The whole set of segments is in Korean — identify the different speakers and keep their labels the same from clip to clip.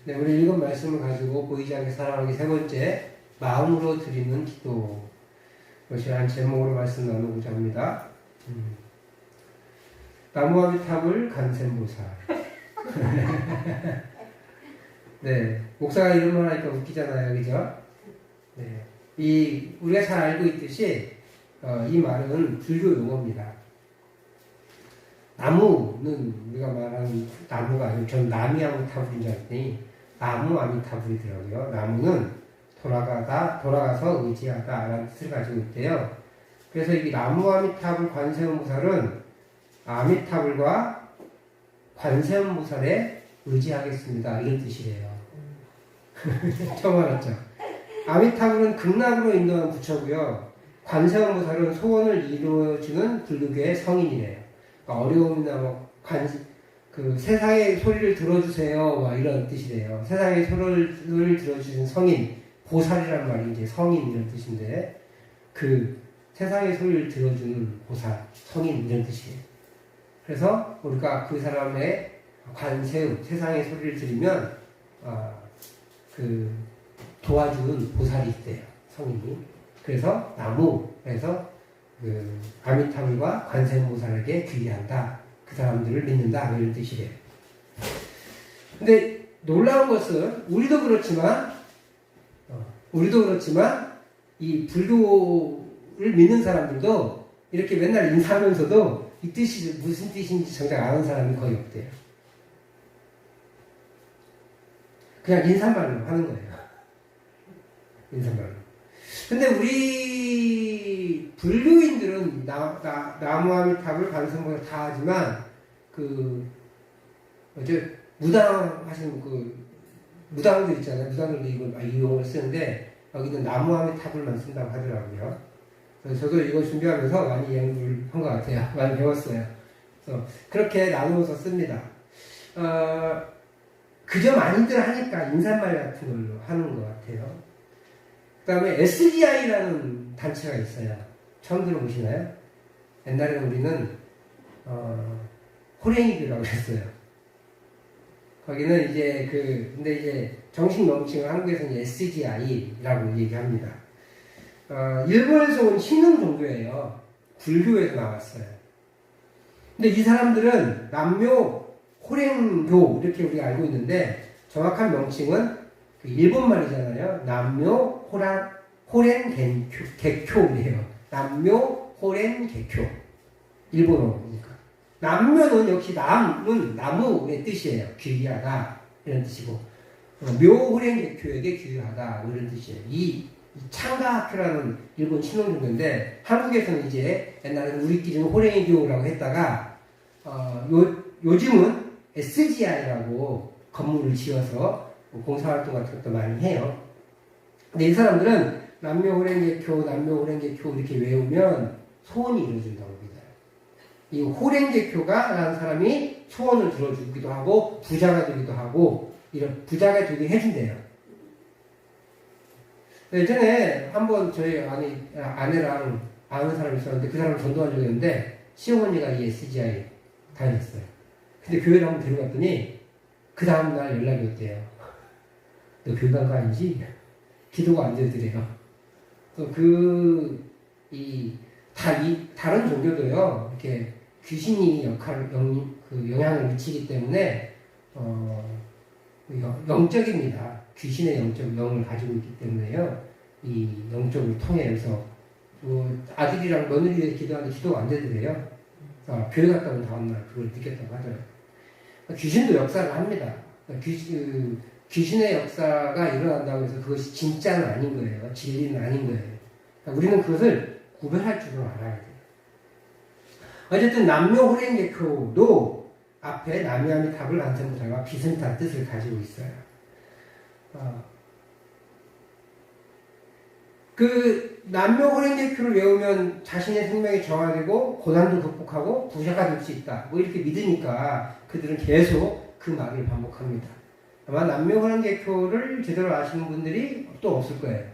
Speaker 1: 네, 우리 읽은 말씀을 가지고 보이지 않게 살아가기 세 번째, 마음으로 드리는 기도. 이것이라는 제목으로 말씀 나누고자 합니다. 나무와 미탑을 간센보살. 네, 목사가 이런 말 하니까 웃기잖아요, 그죠? 네, 우리가 잘 알고 있듯이 이 말은 불교 용어입니다. 나무는 우리가 말하는 나무가 아니고 전 나미아미타불인 줄 알았더니 나무 아미타불이더라고요. 나무는 돌아가서 의지하다 라는 뜻을 가지고 있대요. 그래서 이 나무 아미타불 관세음보살은 아미타불과 관세음보살에 의지하겠습니다 이런 뜻이래요. 처음 알았죠? 아미타불은 극락으로 인도하는 부처고요. 관세음보살은 소원을 이루어주는 불교계의 성인이래요. 그러니까 어려움이나 세상의 소리를 들어주세요 이런 뜻이래요. 세상의 소리를 들어주는 성인, 보살이란 말이 이제 성인 이런 뜻인데 세상의 소리를 들어주는 보살, 성인 이런 뜻이에요. 그래서 우리가 그 사람의 관세음, 세상의 소리를 들으면 도와주는 보살이 있대요, 성인이. 그래서 나무에서 아미타불과 관세음보살에게 귀의한다. 그 사람들을 믿는다. 이런 뜻이래요. 근데 놀라운 것은 우리도 그렇지만 이 불교를 믿는 사람들도 이렇게 맨날 인사하면서도 이 뜻이 무슨 뜻인지 정작 아는 사람이 거의 없대요. 그냥 인사말로 하는 거예요. 인사말로. 근데 우리 불교인들은 나무아미탑을 관세음보살 다 하지만 무당 무당들 있잖아요. 무당들도 이 용어를 쓰는데 여기는 나무아미탑을만 쓴다고 하더라고요. 그래서 저도 이거 준비하면서 많이 연구를 한 것 같아요. 많이 배웠어요. 그래서 그렇게 나누어서 씁니다. 그저 많이들 하니까 인사말 같은 걸로 하는 것 같아요. 그 다음에 SGI라는 단체가 있어요. 처음 들어보시나요? 옛날에 우리는 호랭이교라고 했어요. 거기는 근데 이제 정식 명칭은 한국에서는 SGI라고 얘기합니다. 일본에서 온 신흥 종교예요. 불교에서 나왔어요. 근데 이 사람들은 남묘 호랭교 이렇게 우리가 알고 있는데 정확한 명칭은 일본 말이잖아요. 남묘 호랭개쿄이래요. 남묘 호랭개쿄. 일본어니까. 남묘는 역시 남은 나무의 뜻이에요. 귀의하다 이런 뜻이고 묘호랭개쿄에게 귀의하다 이런 뜻이에요. 이 창가학교라는 일본 신흥종교인데 한국에서는 이제 옛날에는 우리끼리는 호랭이교라고 했다가 요즘은 SGI라고 건물을 지어서 봉사활동 같은 것도 많이 해요. 근데 이 사람들은 남묘호랭개쿄 이렇게 외우면 소원이 이루어진다고 합니다. 이 호랭개쿄가 라는 사람이 소원을 들어주기도 하고 부자가 되기도 하고 이런 부자가 되게 해준대요. 예전에 한번 저희 아내랑 아는 사람이 있었는데 그 사람을 전도하려고 했는데 시어머니가 이 SGI 다녔어요. 근데 교회를 한번 데려갔더니 그 다음날 연락이 왔대요. 너 교회 간 거 아니지? 기도가 안 되더래요. 다른 종교도요, 이렇게 귀신이 영향을 미치기 때문에, 영적입니다. 귀신의 영을 가지고 있기 때문에요, 이 영적을 통해서, 아들이랑 며느리를 기도하는데 기도가 안 되더래요. 교회 갔다 온 다음날 그걸 느꼈다고 하더라고요. 귀신도 역사를 합니다. 귀신의 역사가 일어난다고 해서 그것이 진짜는 아닌 거예요. 진리는 아닌 거예요. 우리는 그것을 구별할 줄을 알아야 돼요. 어쨌든 남묘호랭개교도 앞에 나미아미타불 관세음보살과 비슷한 뜻을 가지고 있어요. 남묘호랭개교를 외우면 자신의 생명이 정화되고 고난도 극복하고 부자가 될 수 있다. 이렇게 믿으니까 그들은 계속 그 말을 반복합니다. 아마 남묘호랭개교를 제대로 아시는 분들이 또 없을 거예요.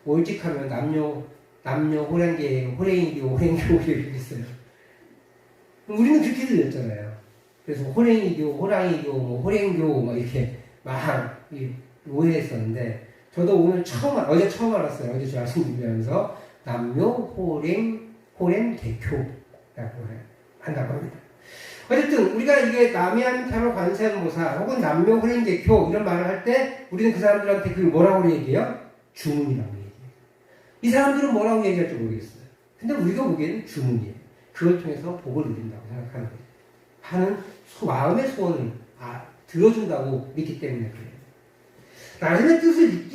Speaker 1: 오직하면 남묘호랭개교 이렇게 있어요. 우리는 그렇게 들렸잖아요. 그래서 호랭이교, 호랑이교, 호랭교 이렇게 막 오해했었는데 저도 오늘 어제 처음 알았어요. 어제 저 말씀드리면서 남묘호랭개표라고 한다고 합니다. 어쨌든 우리가 이게 남해안타로 관세음보살 혹은 남묘호랭개표 이런 말을 할 때 우리는 그 사람들한테 그걸 뭐라고 얘기해요? 주문이라고 얘기해요. 이 사람들은 뭐라고 얘기할지 모르겠어요. 근데 우리가 보기에는 주문이에요. 그걸 통해서 복을 누린다고 생각하는 거예요. 하는 마음의 소원을 들어준다고 믿기 때문에 그래요. 나름의 뜻을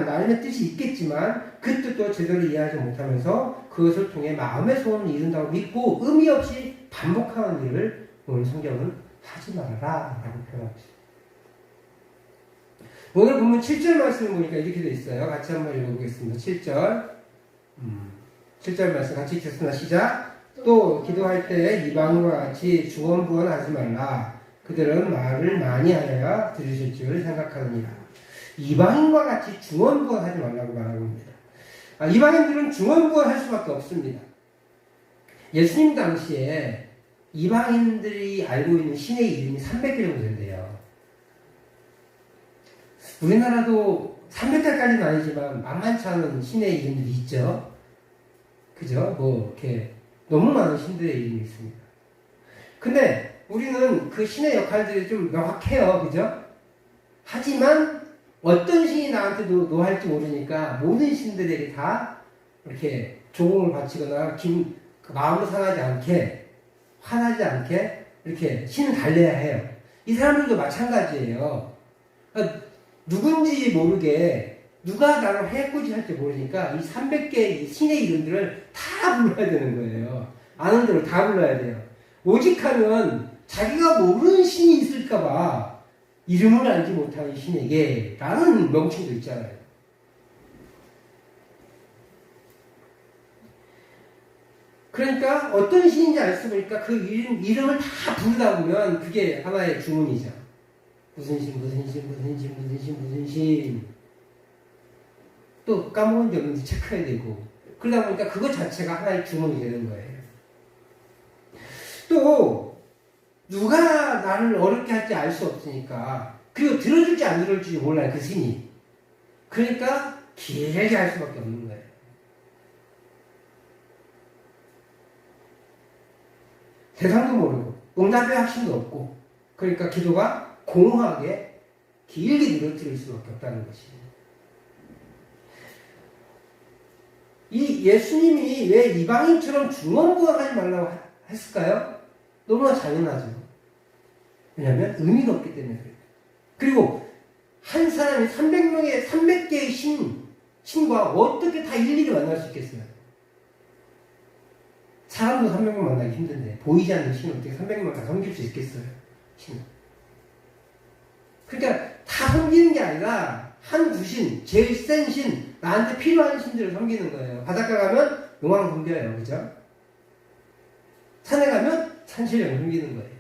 Speaker 1: 나름의 뜻이 있겠지만 그 뜻도 제대로 이해하지 못하면서 그것을 통해 마음의 소원을 이룬다고 믿고 의미 없이 반복하는 일을 오늘 성경은 하지 말아라 라고 표현하고 있습니다. 오늘 본문 7절 말씀을 보니까 이렇게 되어 있어요. 같이 한번 읽어보겠습니다. 7절 말씀 같이 읽겠습니다. 시작. 또 기도할 때 이방인과 같이 중언부언하지 말라. 그들은 말을 많이 하여야 들으실 줄 생각하느니라. 이방인과 같이 중언부언하지 말라고 말하고 있습니다. 이방인들은 중언부언할 수밖에 없습니다. 예수님 당시에 이방인들이 알고 있는 신의 이름이 300개 정도 된대요. 우리나라도 300개까지는 아니지만 만만치 않은 신의 이름들이 있죠. 그죠? 이렇게 너무 많은 신들의 이름이 있습니다. 근데 우리는 그 신의 역할들이 좀 명확해요. 그죠? 하지만 어떤 신이 나한테 노할지 모르니까 모든 신들에게 다 이렇게 조공을 바치거나 마음을 상하지 않게, 화나지 않게 이렇게 신을 달래야 해요. 이 사람들도 마찬가지예요. 누군지 모르게 누가 나를 해코지할지 모르니까 이 300개의 신의 이름들을 다 불러야 되는 거예요. 아는 대로 다 불러야 돼요. 오직하면 자기가 모르는 신이 있을까봐 이름을 알지 못하는 신에게 라는 명칭도 있잖아요. 그러니까 어떤 신인지 알 수 보니까 그 이름을 다 부르다 보면 그게 하나의 주문이죠. 무슨 신. 또 까먹은 게 없는지 체크해야 되고. 그러다 보니까 그것 자체가 하나의 주문이 되는 거예요. 또 누가 나를 어렵게 할지 알 수 없으니까, 그리고 들어줄지 안 들어줄지 몰라요, 그 신이. 그러니까 길게 할 수밖에 없는 거예요. 대상도 모르고 응답의 확신도 없고, 그러니까 기도가 공허하게 길게 늘어뜨릴 수밖에 없다는 것이에요. 이 예수님이 왜 이방인처럼 중언부언하지 말라고 했을까요? 너무나 당연하죠. 왜냐하면 의미가 없기 때문에 그래요. 그리고 한 사람이 300개의 신과 어떻게 다 일일이 만날 수 있겠어요? 사람도 300명 만나기 힘든데 보이지 않는 신을 어떻게 300명 다 섬길 수 있겠어요? 신을. 그러니까 다 섬기는 게 아니라 한 구신, 제일 센 신, 나한테 필요한 신들을 섬기는 거예요. 바닷가 가면 용왕 섬겨요. 그죠? 산에 가면 산신령을 섬기는 거예요.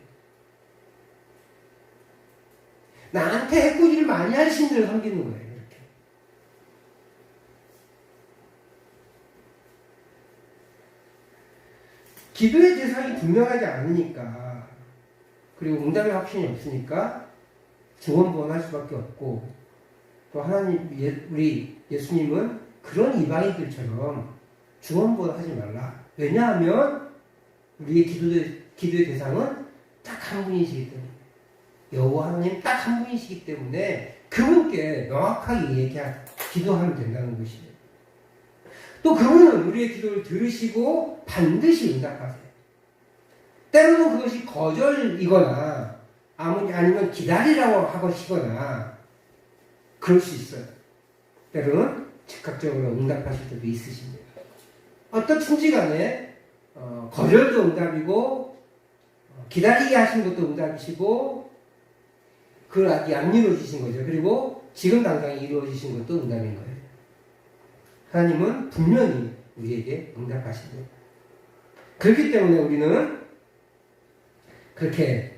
Speaker 1: 나한테 해코지를 많이 할 신들을 섬기는 거예요. 이렇게. 기도의 대상이 분명하지 않으니까, 그리고 응답의 확신이 없으니까 중언부언할 수밖에 없고, 또 하나님, 우리 예수님은 그런 이방인들처럼 중언부언하지 말라. 왜냐하면 우리의 기도의 대상은 딱 한 분이시기 때문에, 여호와 하나님 딱 한 분이시기 때문에 그분께 명확하게 기도하면 된다는 것이에요. 또 그분은 우리의 기도를 들으시고 반드시 응답하세요. 때로는 그것이 거절이거나 아니면 기다리라고 하시거나 그럴 수 있어요. 때로는 즉각적으로 응답하실 때도 있으십니다. 어떻든지 간에 거절도 응답이고 기다리게 하신 것도 응답이시고 그걸 아직 안 이루어지신 거죠. 그리고 지금 당장 이루어지신 것도 응답인 거예요. 하나님은 분명히 우리에게 응답하십니다. 그렇기 때문에 우리는 그렇게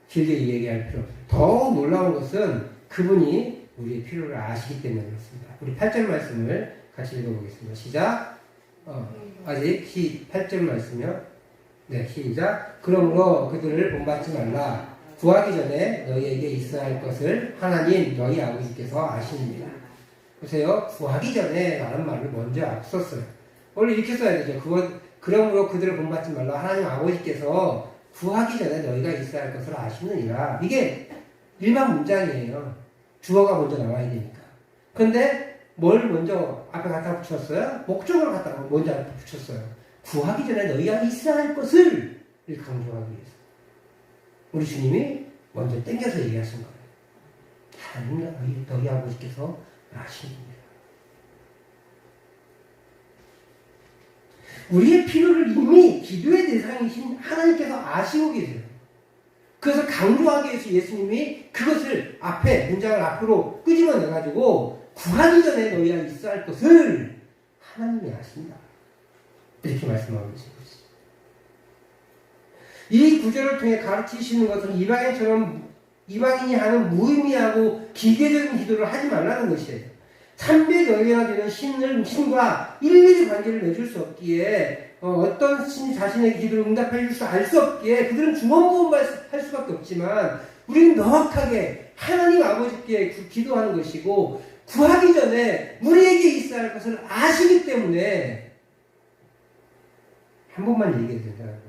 Speaker 1: 길게 얘기할 필요 없어요. 더 놀라운 것은 그분이 우리의 필요를 아시기 때문에 그렇습니다. 우리 8절 말씀을 같이 읽어보겠습니다. 시작. 아직 8절 말씀이요. 네, 시작. 그러므로 그들을 본받지 말라. 구하기 전에 너희에게 있어야 할 것을 하나님 너희 아버지께서 아시느니라. 보세요. 구하기 전에 라는 말을 먼저 앞섰어요. 원래 이렇게 써야 되죠. 그러므로 그들을 본받지 말라. 하나님 아버지께서 구하기 전에 너희가 있어야 할 것을 아시느니라. 이게 일반 문장이에요. 주어가 먼저 나와야 되니까. 그런데 뭘 먼저 앞에 갖다 붙였어요? 목적을 갖다가 먼저 앞에 붙였어요. 구하기 전에 너희가 있어야 할 것을 강조하기 위해서. 우리 주님이 먼저 땡겨서 얘기하신 거예요. 하나님 너희 아버지께서 아십니다. 우리의 필요를 이미 기도의 대상이신 하나님께서 아시고 계세요. 그래서 강조하기 위해서 예수님이 그것을 앞에 문장을 앞으로 끄집어내가지고 구하기 전에 너희가 있어야 할 것을 하나님이 아신다. 이렇게 말씀하고 계신 것이죠. 이 구절을 통해 가르치시는 것은 이방인이 하는 무의미하고 기계적인 기도를 하지 말라는 것이에요. 300여개나 되는 신과 일일이 관계를 맺을 수 없기에 어떤 신이 자신의 기도를 응답해 줄 수 알 수 없기에 그들은 중언부언할 수밖에 없지만 우리는 명확하게 하나님 아버지께 기도하는 것이고 구하기 전에 우리에게 있어야 할 것을 아시기 때문에 한 번만 얘기해도 된다는 거예요.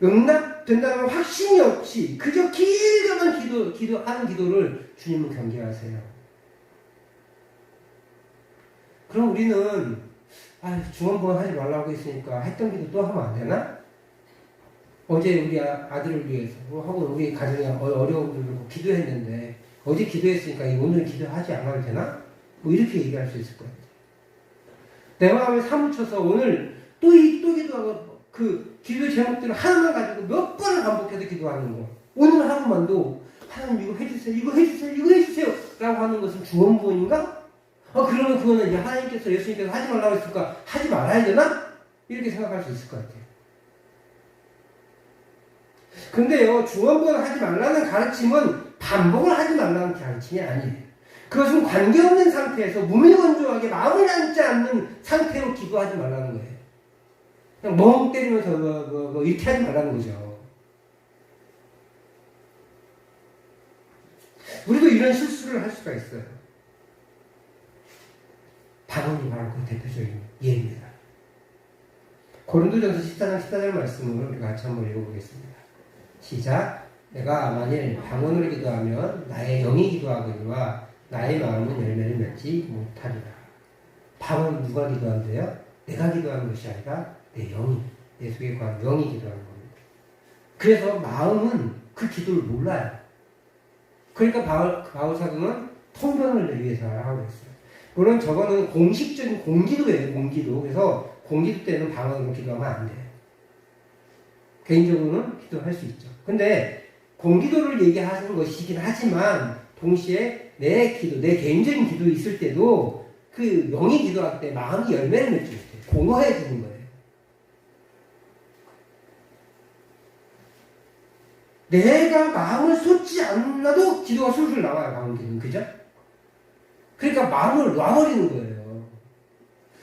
Speaker 1: 응답된다는 확신이 없이 그저 길게만 기도하는 기도를 주님은 경계하세요. 그럼 우리는 중언부언 하지 말라고 했으니까 했던 기도 또 하면 안 되나? 어제 우리 아들을 위해서 하고 우리 가정에 어려운 분들 기도했는데 어제 기도했으니까 오늘 기도하지 않아도 되나? 뭐 이렇게 얘기할 수 있을 것 같아요. 내 마음에 사무쳐서 오늘 또 기도하고 그 기도 제목들을 하나만 가지고 몇 번을 반복해서 기도하는 거. 오늘 하루만도 하나님 이거 해주세요, 이거 해주세요, 이거 해주세요 라고 하는 것은 중언부언인가? 그러면 그거는 이제 하나님께서 예수님께서 하지 말라고 했으니까 하지 말아야 되나? 이렇게 생각할 수 있을 것 같아요. 근데요, 중언부언 하지 말라는 가르침은 반복을 하지 말라는 가르침이 아니에요. 그것은 관계없는 상태에서 무미건조하게 마음을 앉지 않는 상태로 기도하지 말라는 거예요. 그냥 멍 때리면서 이렇게 하지 말라는 거죠. 우리도 이런 실수를 할 수가 있어요. 방언이 바로 그 대표적인 예입니다. 고린도전서 14장 14절 말씀을 우리 같이 한번 읽어보겠습니다. 시작. 내가 만일 방언으로 기도하면 나의 영이 기도하거니와 나의 마음은 열매를 맺지 못하리라. 방언은 누가 기도한대요? 내가 기도하는 것이 아니라 내 영이, 내 속에 관한 영이 기도하는 겁니다. 그래서 마음은 그 기도를 몰라요. 그러니까 바울 사도는 통변을 위해서 하고 있어요. 물론 저거는 공식적인 공기도예요, 공기도. 그래서 공기도 때는 방언으로 기도하면 안 돼요. 개인적으로는 기도할 수 있죠. 근데 공기도를 얘기하는 것이긴 하지만 동시에 내 기도, 내 개인적인 기도 있을 때도 그 영이 기도할 때 마음이 열매를 맺지 못해요. 공허해지는 거예요. 내가 마음을 쏟지 않아도 기도가 술술 나와요, 방언 기도는. 그죠? 그러니까 마음을 놔버리는 거예요.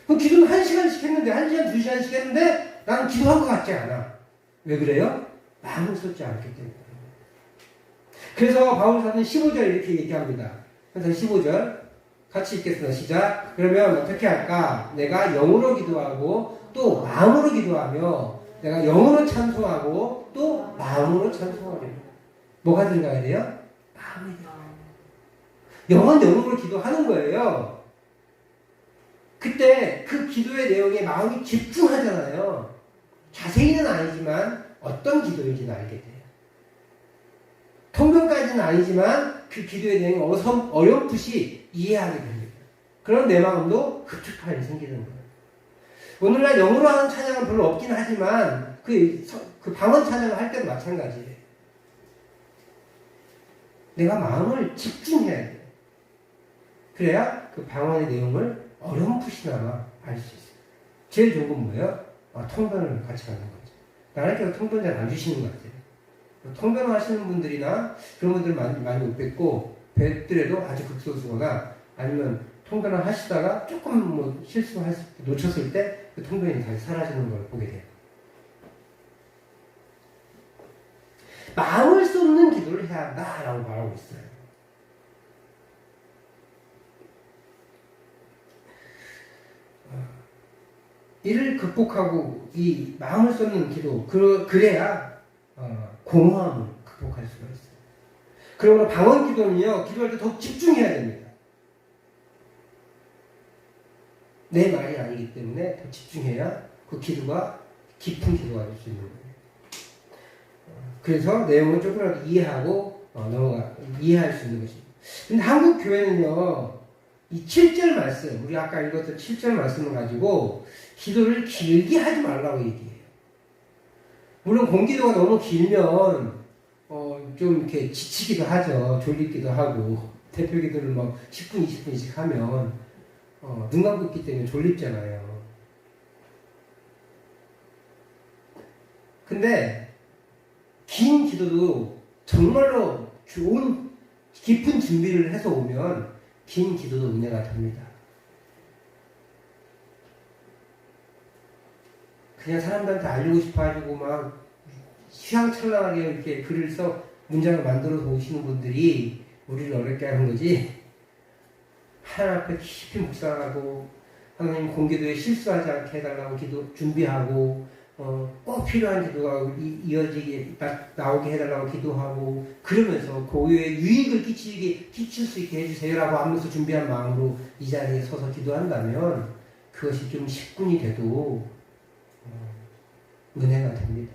Speaker 1: 그럼 기도는 1시간씩 했는데, 1시간, 2시간씩 했는데, 나는 기도한 것 같지 않아. 왜 그래요? 마음을 쏟지 않기 때문에. 그래서 바울 사도는 15절 이렇게 얘기합니다. 그래서 15절 같이 읽겠습니다. 시작. 그러면 어떻게 할까? 내가 영으로 기도하고 또 마음으로 기도하며 내가 영으로 찬송하고 또 마음으로 찬송하리라. 뭐가 들어가야 돼요? 마음이 들어가요. 영은 영으로 기도하는 거예요. 그때 그 기도의 내용에 마음이 집중하잖아요. 자세히는 아니지만 어떤 기도인지는 알게 돼요. 통변까지는 아니지만 그 기도의 내용을 어렴풋이 이해하게 됩니다. 그럼 내 마음도 흡축하게 생기는 거예요. 오늘날 영어로 하는 찬양은 별로 없긴 하지만 그 방언 찬양을 할 때도 마찬가지예요. 내가 마음을 집중해야 돼요. 그래야 그 방언의 내용을 어렴풋이나마 알 수 있어요. 제일 좋은 건 뭐예요? 통변을 같이 하는 거죠. 하나님께서 통변 잘 안 주시는 것 같아요. 통변을 하시는 분들이나 그런 분들 많이 못 뵙고 뵙더라도 아주 극소수거나 아니면 통변을 하시다가 조금 놓쳤을 때 그 통변이 다시 사라지는 걸 보게 돼요. 마음을 쏟는 기도를 해야 한다라고 말하고 있어요. 이를 극복하고 이 마음을 쏟는 기도, 그래야 공허함을 극복할 수가 있어요. 그러므로 방언 기도는요, 기도할 때 더욱 집중해야 됩니다. 내 말이 아니기 때문에 더 집중해야 그 기도가 깊은 기도가 될 수 있는 거예요. 그래서 내용을 조금이라도 이해하고 이해할 수 있는 것입니다. 근데 한국 교회는요, 이 7절 말씀, 우리 아까 읽었던 7절 말씀을 가지고 기도를 길게 하지 말라고 얘기해요. 물론 공기도가 너무 길면 좀 이렇게 지치기도 하죠. 졸리기도 하고 대표 기도를 뭐 10분, 20분씩 하면 눈 감고 있기 때문에 졸립잖아요. 근데 긴 기도도 정말로 좋은 깊은 준비를 해서 오면 긴 기도도 은혜가 됩니다. 그냥 사람들한테 알리고 싶어 가지고 막 휘황찬란하게 이렇게 글을 써 문장을 만들어서 오시는 분들이 우리를 어렵게 하는 거지. 하나님 앞에 깊이 묵상하고 하나님 공기도에 실수하지 않게 해달라고 기도 준비하고 꼭 필요한 기도가 이어지게 나오게 해달라고 기도하고 그러면서 고유의 유익을 끼칠 수 있게 해주세요라고 하면서 준비한 마음으로 이 자리에 서서 기도한다면 그것이 좀 10분이 돼도 은혜가 됩니다.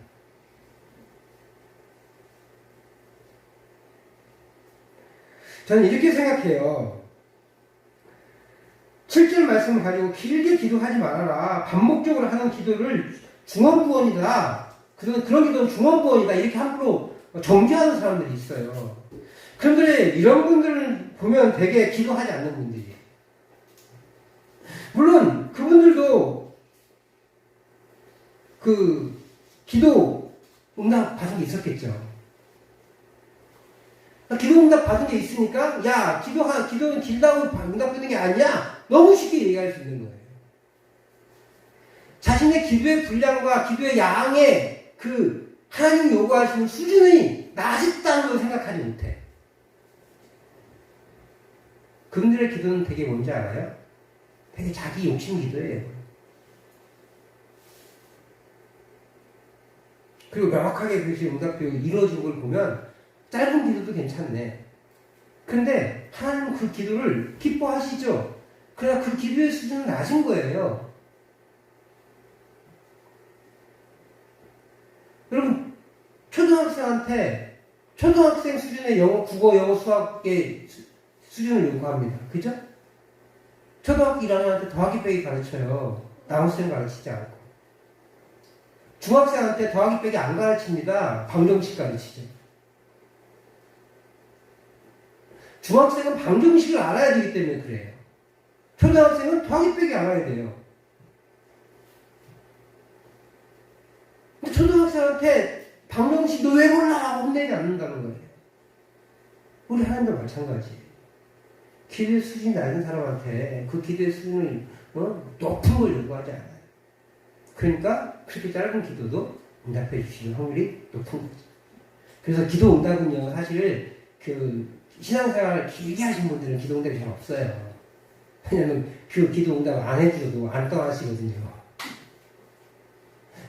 Speaker 1: 저는 이렇게 생각해요. 7절 말씀을 가지고 길게 기도하지 말아라. 반복적으로 하는 기도를 중언부언이다. 그런 기도는 중언부언이다. 이렇게 함부로 정죄하는 사람들이 있어요. 그런데 이런 분들을 보면 되게 기도하지 않는 분들이에요. 물론 그분들도 그 기도 응답 받은 게 있었겠죠. 기도 응답 받은 게 있으니까 야 기도는 길다고 응답 받는 게 아니야. 너무 쉽게 얘기할 수 있는 거예요. 자신의 기도의 분량과 기도의 양의 그 하나님 요구하시는 수준이 낮았다는 걸 생각하지 못해. 그분들의 기도는 되게 뭔지 알아요? 되게 자기 욕심 기도예요. 그리고 명확하게 그것이 응답되고 이루어진 걸 보면 짧은 기도도 괜찮네. 근데 하나님은 그 기도를 기뻐하시죠. 그러나 그 기도의 수준은 낮은 거예요. 여러분 초등학생 수준의 영어, 국어, 영어, 수학의 수준을 요구합니다. 그죠? 초등학교 1학년한테 더하기 빼기 가르쳐요. 나눗셈 가르치지 않고. 중학생한테 더하기 빼기 안 가르칩니다. 방정식 가르치죠. 중학생은 방정식을 알아야 되기 때문에 그래요. 초등학생은 더하기 빼기 알아야 돼요. 초등학생한테 방정식 너 왜 몰라? 혼내지 않는다는 거예요. 우리 하나님도 마찬가지예요. 기도의 수준이 낮은 사람한테 그 기도의 수준을 높은 걸 요구하지 않아요. 그러니까 그렇게 짧은 기도도 응답해 주시는 확률이 높은 거죠. 그래서 기도 응답은요, 사실 신앙생활을 길게 하신 분들은 기도 응답이 잘 없어요. 왜냐면 그 기도 응답 안 해줘도 안 떠나시거든요.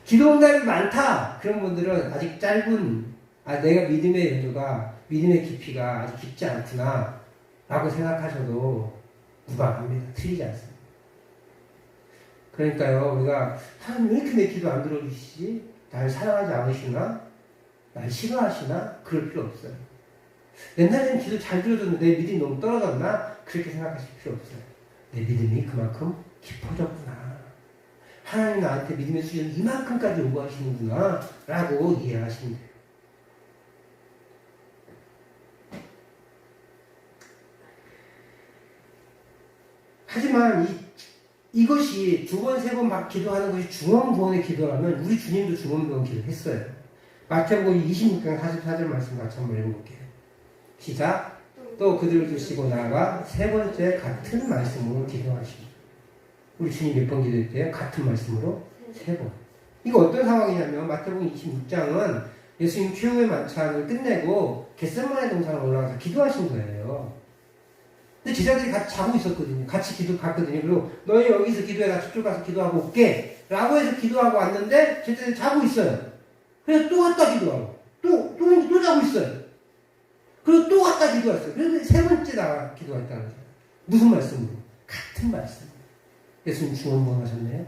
Speaker 1: 기도 응답이 많다! 그런 분들은 아직 내가 믿음의 연조가, 믿음의 깊이가 아직 깊지 않구나, 라고 생각하셔도 무방합니다. 틀리지 않습니다. 그러니까요, 우리가, 하나님 왜 이렇게 내 기도 안 들어주시지? 날 사랑하지 않으시나? 날 싫어하시나? 그럴 필요 없어요. 옛날에는 기도 잘 들어줬는데 내 믿음이 너무 떨어졌나? 그렇게 생각하실 필요 없어요. 내 믿음이 그만큼 깊어졌구나. 하나님 나한테 믿음의 수준을 이만큼까지 요구하시는구나 라고 이해하시면 돼요. 하지만 이것이 두 번, 세 번 기도하는 것이 중언부언의 기도라면 우리 주님도 중언부언 기도했어요. 마태복음 26장 44절 말씀 같이 한번 읽어볼게요. 시작. 또 그들을 두시고 나아가 세 번째 같은 말씀으로 기도하십니다. 우리 주님 몇 번 기도했대요? 같은 말씀으로 세 번. 이거 어떤 상황이냐면 마태복음 26장은 예수님 최후의 만찬을 끝내고 겟세마네 동산에 올라가서 기도하신 거예요. 근데 제자들이 같이 자고 있었거든요. 같이 갔거든요. 그리고 너희 여기서 기도해, 나 저쪽 가서 기도하고 올게. 라고 해서 기도하고 왔는데 제자들이 자고 있어요. 그래서 또 갔다 기도하고 또 자고 있어요. 그리고 또 갔다 기도했어요. 그래서 세 번째 나가 기도했다는 거예요. 무슨 말씀으로? 같은 말씀. 예수님 중언부언 하셨네요.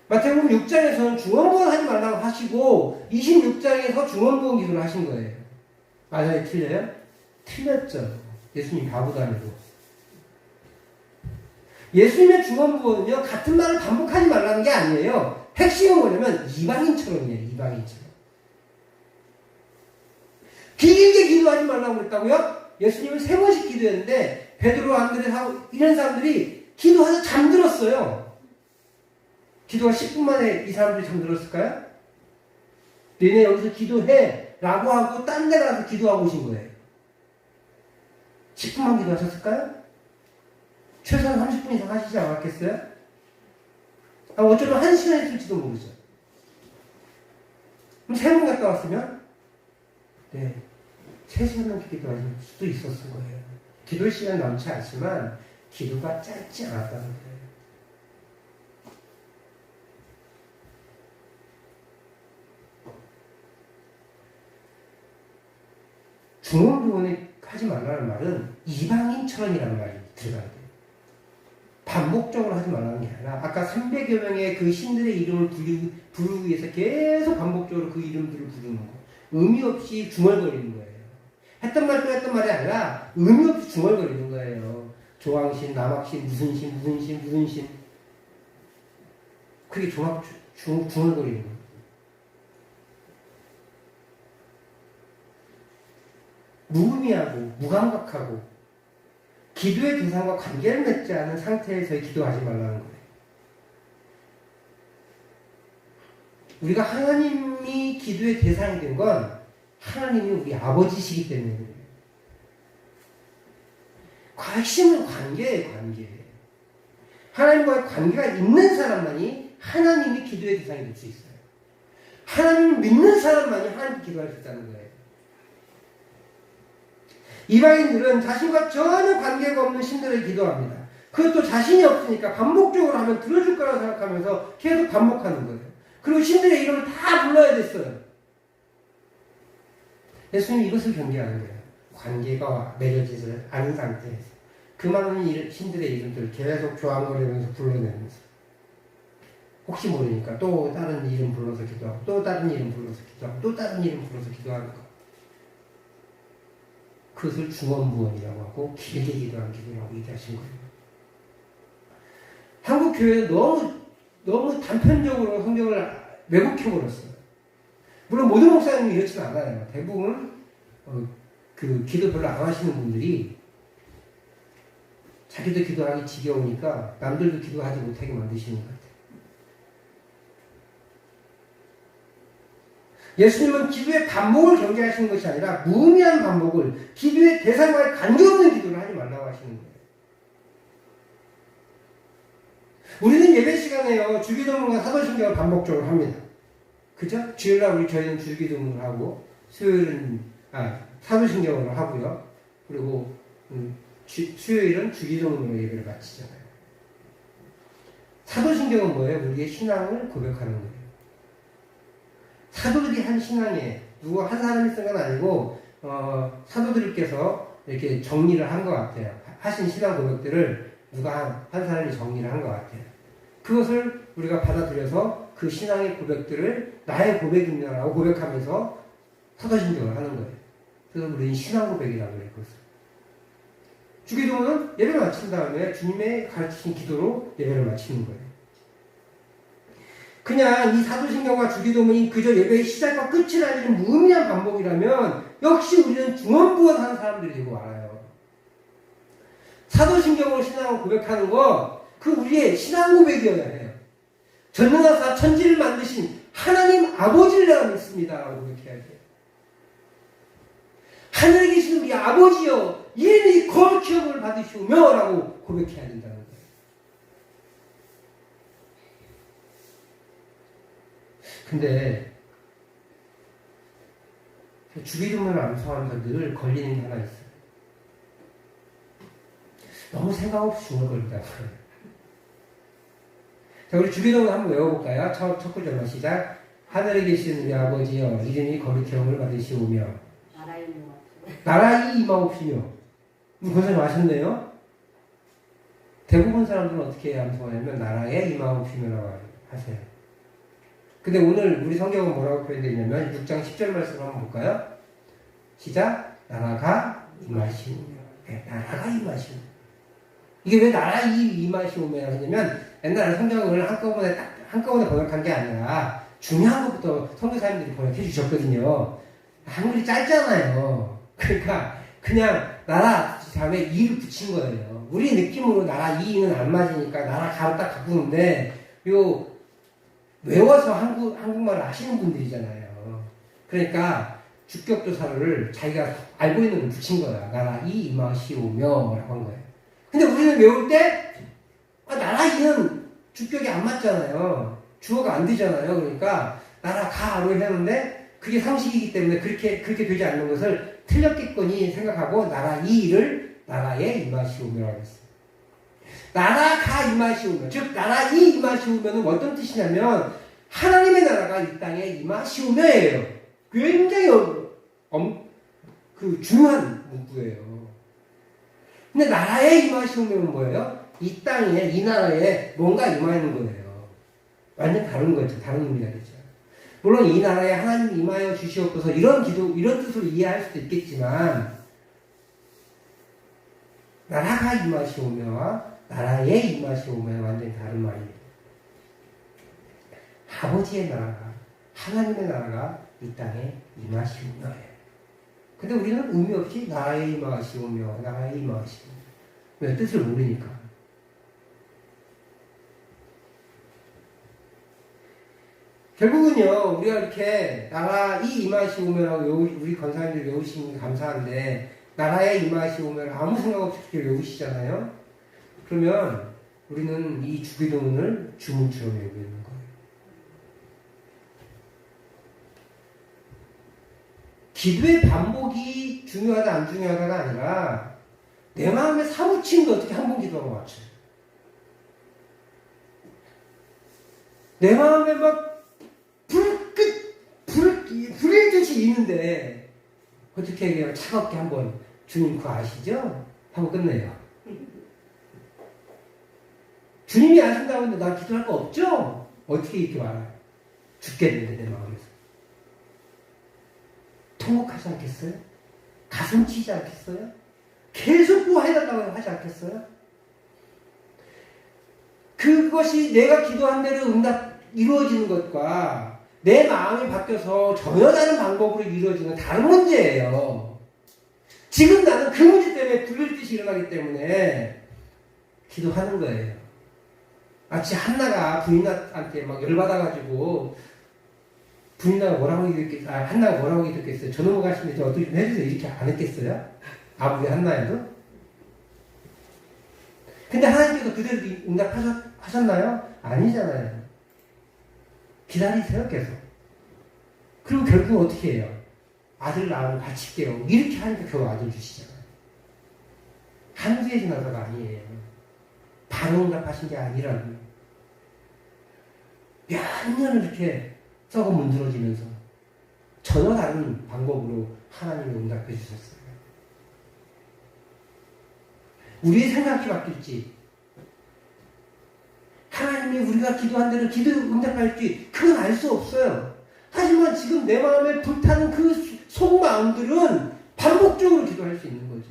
Speaker 1: 마태복음 6장에서는 중언부언 하지 말라고 하시고 26장에서 중언부언 기도를 하신 거예요. 맞아요? 틀려요? 틀렸죠. 예수님 바보도 아니고. 예수님의 중언부언은요, 같은 말을 반복하지 말라는 게 아니에요. 핵심은 뭐냐면 이방인처럼이에요. 이방인처럼. 길게 기도하지 말라고 그랬다고요? 예수님은 3번씩 기도했는데 베드로, 안드레, 이런 사람들이 기도하다 잠들었어요. 기도가 10분 만에 이 사람들이 잠들었을까요? 너네 여기서 기도해 라고 하고 딴 데 가서 기도하고 오신 거예요. 10분만 기도하셨을까요? 최소한 30분 이상 하시지 않았겠어요? 어쩌면 1시간 했을지도 모르죠. 그럼 3번 갔다 왔으면? 네. 3시간 넘게 기도하실 수도 있었을 거예요. 기도 시간 남지 않지만 기도가 짧지 않았다는 거예요. 중언부언을 하지 말라는 말은 이방인처럼이라는 말이 들어가야 돼요. 반복적으로 하지 말라는 게 아니라 아까 300여 명의 그 신들의 이름을 부르기 위해서 계속 반복적으로 그 이름들을 부르는 거. 의미 없이 중얼거리는 거예요. 했던 말 또 했던 말이 아니라 의미 없이 중얼거리는 거예요. 조왕신, 남학신, 무슨 신. 그게 중얼거리는 거예요. 무의미하고 무감각하고 기도의 대상과 관계를 맺지 않은 상태에서 기도하지 말라는 거예요. 우리가 하나님이 기도의 대상이 된 건 하나님이 우리 아버지시기 때문에 그래요. 핵심은 관계예요, 관계. 하나님과의 관계가 있는 사람만이 하나님이 기도의 대상이 될 수 있어요. 하나님을 믿는 사람만이 하나님께 기도할 수 있다는 거예요. 이방인들은 자신과 전혀 관계가 없는 신들을 기도합니다. 그것도 자신이 없으니까 반복적으로 하면 들어줄 거라고 생각하면서 계속 반복하는 거예요. 그리고 신들의 이름을 다 불러야 됐어요. 예수님이 이것을 경계하는 거예요. 관계가 맺어지지 않은 상태에서 그 많은 신들의 이름들을 계속 조항거리면서 불러내면서 혹시 모르니까 또 다른 이름 불러서 기도하고 또 다른 이름 불러서 기도하고 또 다른 이름 불러서 기도하는 거. 그것을 중언부언이라고 하고 길게 기도한 기도라고 얘기하신 거예요. 한국 교회는 너무 단편적으로 성경을 왜곡해버렸어요. 물론 모든 목사님이 이렇지는 않아요. 대부분 그 기도 별로 안 하시는 분들이 자기도 기도하기 지겨우니까 남들도 기도하지 못하게 만드시는 것 같아요. 예수님은 기도의 반복을 경계하시는 것이 아니라 무의미한 반복을 기도의 대상과의 관계없는 기도를 하지 말라고 하시는 거예요. 우리는 예배 시간에요. 주기도문과 사도신경을 반복적으로 합니다. 그죠? 주일날 저희는 주기도문을 하고 수요일은 사도신경으로 하고요. 그리고 수요일은 주기도문으로 예배를 마치잖아요. 사도신경은 뭐예요? 우리의 신앙을 고백하는 거예요. 사도들이 한 신앙에 누구 한 사람이 쓴 건 아니고 사도들께서 이렇게 정리를 한 것 같아요. 하신 신앙 고백들을 누가 한 사람이 정리를 한 것 같아요. 그것을 우리가 받아들여서 그 신앙의 고백들을 나의 고백입니다라고 고백하면서 사도신경을 하는 거예요. 그래서 우리는 신앙 고백이라고 해요. 그것을. 주기도문은 예배를 마친 다음에 주님의 가르치신 기도로 예배를 마치는 거예요. 그냥 이 사도신경과 주기도문이 그저 예배의 시작과 끝을 알리는 무의미한 반복이라면 역시 우리는 중언부언하는 사람들이 되고 말아요. 사도신경으로 신앙을 고백하는 거 그 우리의 신앙 고백이어야 해요. 전능하사 천지를 만드신 하나님 아버지를 내가 믿습니다 라고 고백해야 돼요. 하늘에 계신 우리 아버지여 이름이 거룩히 여김을 받으시오며 라고 고백해야 된다는 거예요. 근데 주기도문을 암송하면서 늘 걸리는 게 하나 있어요. 너무 생각 없이 중얼거린다고요. 자, 우리 주기도문 한번 외워볼까요? 첫 구절만 시작. 하늘에 계신 우리 아버지여, 이름이 거룩히 여김을 받으시오며 나라의 임하옵시며. 우리 권사님 아셨네요? 대부분 사람들은 어떻게 암송하냐면 나라의 임하옵시며라고 하세요. 근데 오늘 우리 성경은 뭐라고 표현되어 있냐면 6장 10절 말씀을 한번 볼까요? 시작. 나라가 임하시오며. 네, 나라가 임하시오며. 이게 왜 나라 임하시오며 하냐면 옛날에 성경을 한꺼번에 번역한 게 아니라 중요한 것부터 선교사님들이 번역해 주셨거든요. 한글이 짧잖아요. 그러니까 그냥 나라 다음에 이를 붙인 거예요. 우리 느낌으로 나라 이는 안 맞으니까 나라 가로 딱 바꾸는데 요 외워서 한국말을 아시는 분들이잖아요. 그러니까 주격조사를 자기가 알고 있는 걸 붙인 거야. 나라 이 임하시오며 라고 한 거예요. 근데 우리는 외울 때 나라 이는 주격이 안 맞잖아요. 주어가 안 되잖아요. 그러니까 나라 가로 했는데 그게 상식이기 때문에 그렇게 되지 않는 것을 틀렸겠거니 생각하고 나라 이를 나라에 임하시오며라고 했어요. 나라가 임하시오며, 즉 나라 이 임하시오며는 어떤 뜻이냐면 하나님의 나라가 이 땅에 임하시오며예요. 굉장히 중요한 문구예요. 근데 나라에 임하시오며는 뭐예요? 이 땅에, 이 나라에 뭔가 임하는 거예요. 완전 다른 거죠. 다른 의미가 되죠. 물론 이 나라에 하나님 임하여 주시옵소서 이런 뜻으로 이해할 수도 있겠지만 나라가 임하시오며와 나라에 임하시오며는 완전히 다른 말입니다. 아버지의 나라가, 하나님의 나라가 이 땅에 임하시오며예요. 근데 우리는 의미 없이 나라에 임하시오며, 나라에 임하시오며. 왜? 뜻을 모르니까. 결국은요, 우리가 이렇게 나라 이 임하시오며라고 우리 권사님들 외우시는 게 감사한데, 나라에 임하시오며를 아무 생각 없이 그렇게 외우시잖아요? 그러면 우리는 이 주기도문을 주문처럼 외우고 있는 거예요. 기도의 반복이 중요하다 안 중요하다가 아니라 내 마음에 사무친 거 어떻게 한 번 기도하고 맞춰요. 내 마음에 막 불일 듯이 있는데 어떻게 그냥 차갑게 한번 주님 그거 아시죠? 하고 끝내요. 주님이 아신다고 했는데 나 기도할 거 없죠? 어떻게 이렇게 말해요? 죽겠는데 내 마음에서. 통곡하지 않겠어요? 가슴 치지 않겠어요? 계속 뭐 해달라고 하지 않겠어요? 그것이 내가 기도한 대로 이루어지는 것과 내 마음이 바뀌어서 전혀 다른 방법으로 이루어지는 다른 문제예요. 지금 나는 그 문제 때문에 불릴 듯이 일어나기 때문에 기도하는 거예요. 마치 한나가 부인한테 막 열받아가지고 부인나가 뭐라고 얘기했겠어요? 한나가 뭐라고 얘기했겠어요? 저놈의 가시면 저 어떻게 좀 해주세요. 이렇게 안 했겠어요? 아버지 한나에도? 근데 하나님께서 그대로 응답하셨나요? 아니잖아요. 기다리세요, 계속. 그리고 결국 어떻게 해요? 아들 낳으면 바칠게요. 이렇게 하니까 겨우 아들 주시잖아요. 한두에 지나서가 아니에요. 바로 응답하신 게 아니라고요. 몇 년을 이렇게 썩어 문드러지면서 전혀 다른 방법으로 하나님이 응답해 주셨어요. 우리의 생각이 바뀔지, 하나님이 우리가 기도한 대로 응답할지 그건 알 수 없어요. 하지만 지금 내 마음에 불타는 그 속마음들은 반복적으로 기도할 수 있는 거죠.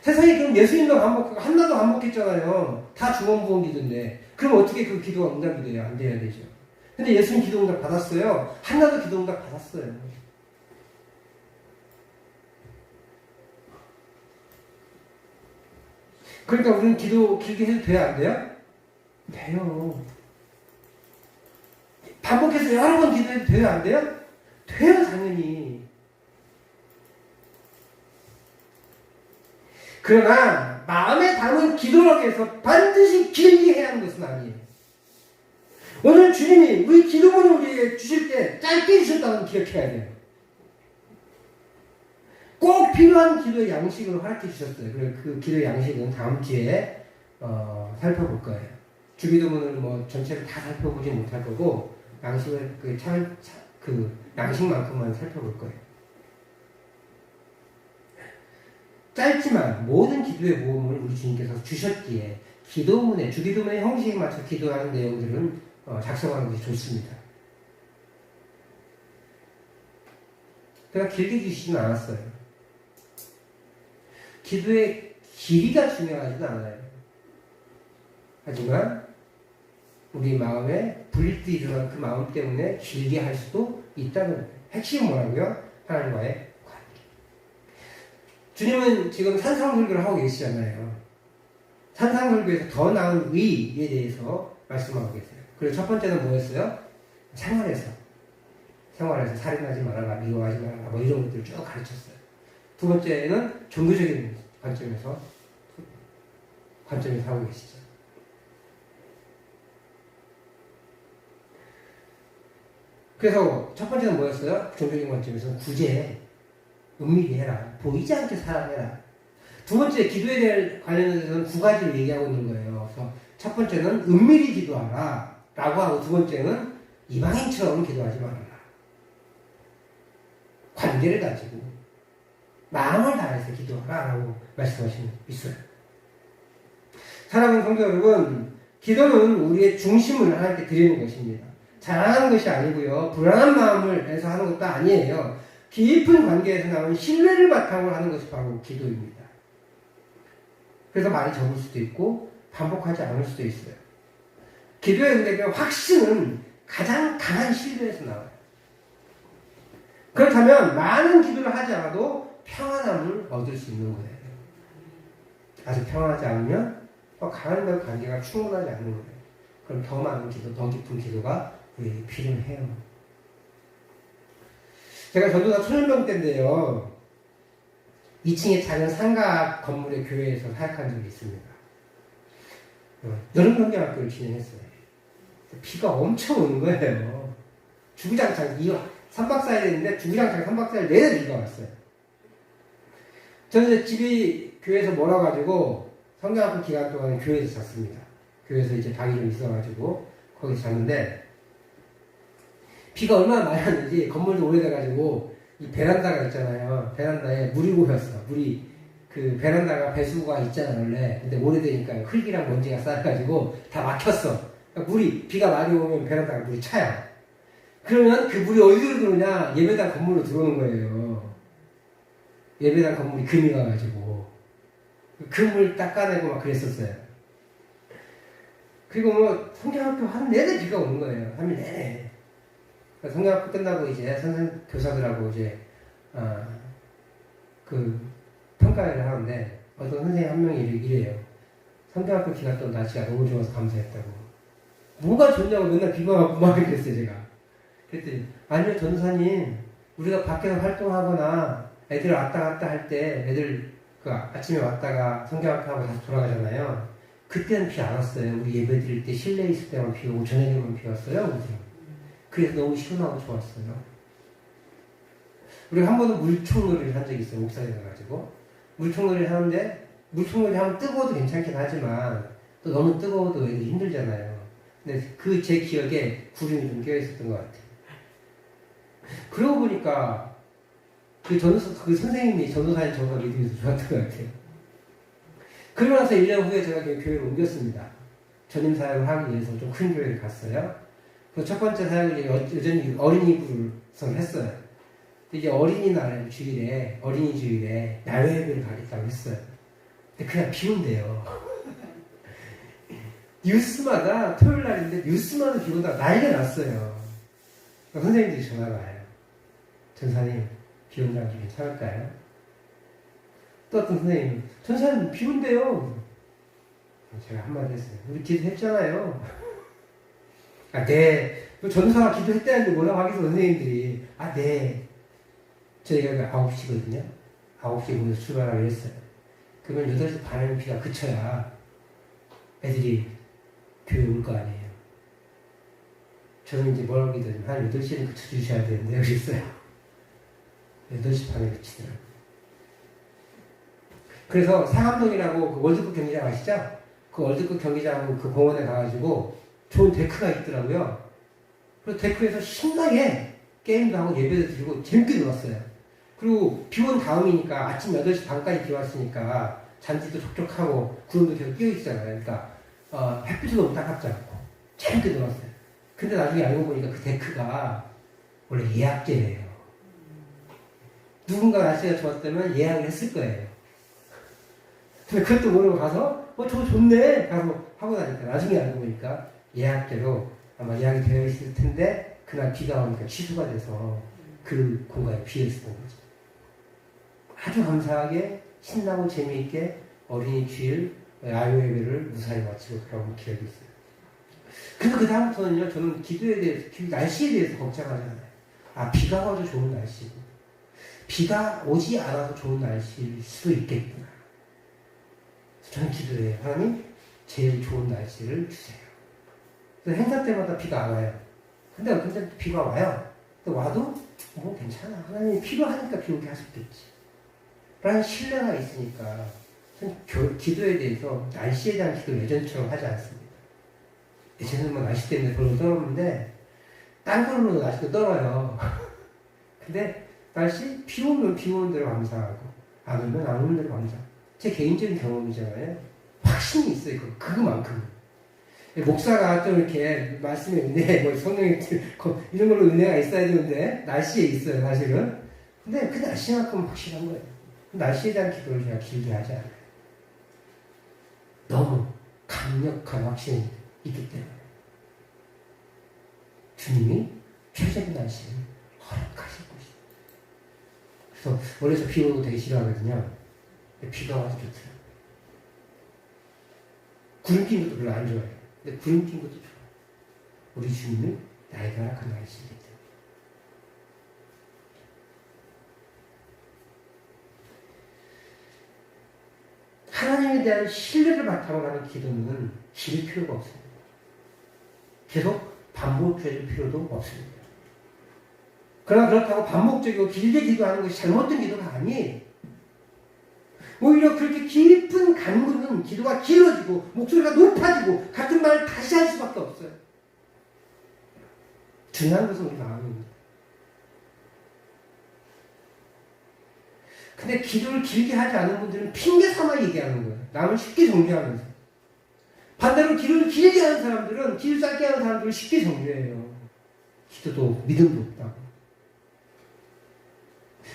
Speaker 1: 세상에 그럼 예수님도 반복하고 한나도 반복했잖아요. 다 중원부원 기도인데 그럼 어떻게 그 기도가 응답이 돼요? 안 돼야 되죠. 근데 예수님 기도 응답 받았어요. 한나도 기도 응답 받았어요. 그러니까 우리는 기도 길게 해도 돼요? 안 돼요? 돼요. 반복해서 여러 번 기도해도 돼요? 안 돼요? 돼요, 당연히. 그러나 마음에 담은 기도라고 해서 반드시 길게 해야 하는 것은 아니에요. 오늘 주님이 우리 기도문을 우리에게 주실 때 짧게 주셨다고 기억해야 돼요. 꼭 필요한 기도의 양식으로 허락해 주셨어요. 그리고 그 기도의 양식은 다음 주에 살펴볼 거예요. 주기도문을 뭐 전체를 다 살펴보지 못할 거고 양식을 그 양식만큼만 살펴볼 거예요. 짧지만 모든 기도의 모험을 우리 주님께서 주셨기에 주기도문의 형식에 맞춰 기도하는 내용들은 작성하는 것이 좋습니다. 그러나 길게 주시지는 않았어요. 기도의 길이가 중요하지는 않아요. 하지만 우리 마음에 불일듯 일어난 그 마음 때문에 길게 할 수도 있다는 거예요. 핵심은 뭐라고요? 하나님과의 관계. 주님은 지금 산상설교를 하고 계시잖아요. 산상설교에서 더 나은 의에 대해서 말씀하고 계세요. 그리고 첫 번째는 뭐였어요? 생활에서 살인하지 말아라, 미워하지 말아라, 뭐 이런 것들을 쭉 가르쳤어요. 두 번째는 종교적인 관점에서 하고 계시죠. 그래서 첫 번째는 뭐였어요? 종교적인 관점에서는 구제, 은밀히 해라, 보이지 않게 사랑해라. 두 번째, 기도에 대한 관련해서는 두 가지를 얘기하고 있는 거예요. 그래서 첫 번째는 은밀히 기도하라 라고 하고, 두 번째는 이방인처럼 기도하지 말아라. 관계를 가지고 마음을 다해서 기도하라 라고 말씀하시는 있어요. 사랑하는 성도 여러분, 기도는 우리의 중심을 하나님께 드리는 것입니다. 자랑하는 것이 아니고요, 불안한 마음을 해서 하는 것도 아니에요. 깊은 관계에서 나오는 신뢰를 바탕으로 하는 것이 바로 기도입니다. 그래서 말이 적을 수도 있고 반복하지 않을 수도 있어요. 기도의 응답의 확신은 가장 강한 신뢰에서 나와요. 그렇다면 많은 기도를 하지 않아도 평안함을 얻을 수 있는 거예요. 아주 평안하지 않으면 하나님과의 관계가 충분하지 않는 거예요. 그럼 더 많은 기도, 더 깊은 기도가 필요해요. 제가 전도사 초년병 때인데요, 2층에 작은 상가 건물의 교회에서 사역한 적이 있습니다. 여름 성경학교를 진행했어요. 비가 엄청 오는 거예요. 주구장창 3박 4일 했는데 주구장창 3박 4일 내내 비가 왔어요. 저는 이제 집이 교회에서 멀어가지고 성경학교 기간 동안 교회에서 잤습니다. 교회에서 이제 방이 좀 있어가지고 거기서 잤는데, 비가 얼마나 많이 왔는지 건물도 오래돼가지고 이 베란다가 있잖아요. 베란다에 물이 고였어. 그 베란다가 배수구가 있잖아요, 원래. 근데 오래되니까 흙이랑 먼지가 쌓여가지고 다 막혔어. 그러니까 비가 많이 오면 베란다가 물이 차요. 그러면 그 물이 어디로 들어오냐? 예배당 건물로 들어오는 거예요. 예배당 건물이 금이 가가지고. 그 물 닦아내고 막 그랬었어요. 그리고 뭐 성경학교 하는 내내 비가 오는 거예요. 하면 내내. 성경학교 끝나고 이제 교사들하고 이제 그 평가회를 하는데, 어떤 선생님 한 명이 이래요. 성경학교 기간 동안 날씨가 너무 좋아서 감사했다고. 뭐가 좋냐고 맨날 비가 왔고 막 그랬어요, 제가. 그랬더니, 아니요, 전도사님, 우리가 밖에서 활동하거나 애들 왔다 갔다 할 때, 애들 그 아침에 왔다가 성경학교 하고 다시 돌아가잖아요. 그때는 비 안 왔어요. 우리 예배 드릴 때 실내에 있을 때만 비 오고 저녁에만 비 왔어요. 그래서 너무 시원하고 좋았어요. 우리가 한 번은 물총놀이를 한 적이 있어요. 옥상에 가가지고. 물총놀이를 하는데, 물총놀이 하면 뜨거워도 괜찮긴 하지만, 또 너무 뜨거워도 애들이 힘들잖아요. 근데 제 기억에 구름이 좀 껴있었던 것 같아요. 그러고 보니까, 그 선생님이 전도사님 저가 믿음이 좋았던 것 같아요. 그러고 나서 1년 후에 제가 교회를 옮겼습니다. 전임 사역을 하기 위해서 좀 큰 교회를 갔어요. 그 첫 번째 사역을 여전히 어린이 부를 했어요. 이제 어린이 주일에 야외 예배를 가겠다고 했어요. 근데 그냥 비 온대요. 뉴스마다 토요일 날인데 뉴스마다 비 온다고 난리가 났어요. 선생님들이 전화가 와요. 전사님, 비 온다고 좀 괜찮을까요? 또 어떤 선생님, 전사님 비 온대요. 제가 한마디 했어요. 우리 기도했잖아요. 아, 네. 전도사가 기도했다는데 뭐라고 하겠어, 선생님들이. 아, 네. 저희가 9시거든요. 9시에 모여서 출발하기로 했어요. 그러면 8시 반에는 비가 그쳐야 애들이 교회 올 거 아니에요. 저는 이제 뭐라고 기도하면 한 8시에는 그쳐주셔야 되는데 그랬어요. 8시 반에 그치더라고요. 그래서 상암동이라고 그 월드컵 경기장 아시죠? 그 월드컵 경기장 그 공원에 가가지고 좋은 데크가 있더라고요. 그래서 데크에서 신나게 게임도 하고 예배도 드리고 재밌게 놀았어요. 그리고 비 온 다음이니까 아침 8시 반까지 비 왔으니까 잔디도 촉촉하고 구름도 계속 끼어 있잖아요. 그러니까 햇빛도 너무 따갑지 않고 재밌게 놀았어요. 근데 나중에 알고 보니까 그 데크가 원래 예약제예요. 누군가 날씨가 좋았다면 예약을 했을 거예요. 근데 그것도 모르고 가서 저거 좋네 가서 하고 나니까 나중에 알고 보니까 예약제로 아마 예약이 되어 있을 텐데 그날 비가 오니까 취소가 돼서 그 공간에 비었었던 거죠. 아주 감사하게 신나고 재미있게 어린이 주일 야유 예배를 무사히 마치고 돌아온 기억이 있어요. 그래서 그 다음부터는요, 저는 기도에 대해서, 날씨에 대해서 걱정하지 않아요. 비가 와도 좋은 날씨고, 비가 오지 않아서 좋은 날씨일 수도 있겠구나. 저는 기도해요. 하나님, 제일 좋은 날씨를 주세요. 그래서 행사 때마다 비가 안 와요. 근데 비가 와요. 근데 와도 뭐 괜찮아. 하나님이 필요하니까 비 오게 하셨겠지. 라는 신뢰가 있으니까 기도에 대해서 날씨에 대한 기도를 예전처럼 하지 않습니다. 예전에는 뭐 날씨 때문에 별로 떨었는데 딴 걸로 날씨도 떨어요. 근데 날씨 비 오면 비 오는 대로 감사하고 안 오면 안 오는 대로 감사하고 제 개인적인 경험이잖아요. 확신이 있어요. 그거만큼. 목사가 좀 이렇게 말씀에 은혜, 성령이 이런 걸로 은혜가 있어야 되는데 날씨에 있어요, 사실은. 근데 그 날씨만큼 확실한 거예요. 날씨에 대한 기도를 제가 길게 하지 않아요. 너무 강력한 확신이 있기 때문에 주님이 최적의 날씨를 허락하실 것이다. 그래서 원래 저 비 오는 거 되게 싫어하거든요. 비가 와서 좋더라고요. 구름 낀 것도 별로 안 좋아해요. 근데 구름 낀 것도 좋아요. 우리 주님은 나에게 허락한 날씨이기 때문에. 하나님에 대한 신뢰를 바탕으로 하는 기도는 길 필요가 없습니다. 계속 반복해줄 필요도 없습니다. 그러나 그렇다고 반복적이고 길게 기도하는 것이 잘못된 기도가 아니에요. 오히려 그렇게 깊은 간구는 기도가 길어지고 목소리가 높아지고 같은 말을 다시 할 수밖에 없어요. 중요한 것은 우리 마음입니다. 근데 기도를 길게 하지 않은 분들은 핑계 삼아 얘기하는 거예요. 남을 쉽게 정죄하면서. 반대로 기도를 길게 하는 사람들은, 기도 짧게 하는 사람들은 쉽게 정죄해요. 기도도 믿음도 없다고.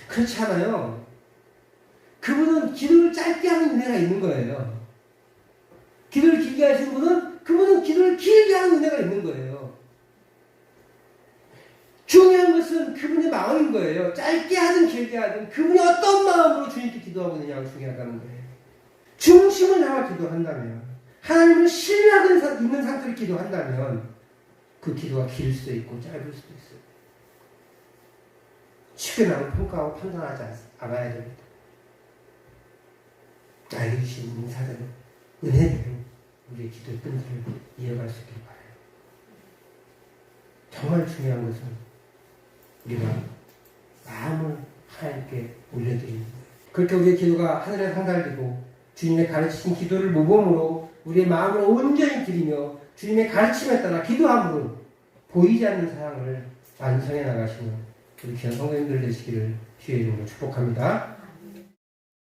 Speaker 1: 그렇지 않아요. 그분은 기도를 짧게 하는 은혜가 있는 거예요. 기도를 길게 하시는 분은, 그분은 기도를 길게 하는 은혜가 있는 거예요. 중요한 것은 그분의 마음인 거예요. 짧게 하든 길게 하든 그분이 어떤 마음으로 주님께 기도하고 있느냐가 중요하다는 거예요. 중심을 담아 기도한다면, 하나님을 신뢰하고 있는 상태로 기도한다면 그 기도가 길 수도 있고 짧을 수도 있어요. 쉽게 남을 평가하고 판단하지 않아야 됩니다. 나에게 주신 인사대로, 은혜대로 우리의 기도의 끈들을 이어갈 수 있길 바라요. 정말 중요한 것은 우리가 마음을 하나님께 올려드리는 거예요. 그렇게 우리의 기도가 하늘에 상달되고 주님의 가르치신 기도를 모범으로 우리의 마음을 온전히 드리며 주님의 가르침에 따라 기도함으로 보이지 않는 사랑을 완성해 나가시는 우리 귀한 성도님들 되시기를 주의 이름으로 축복합니다.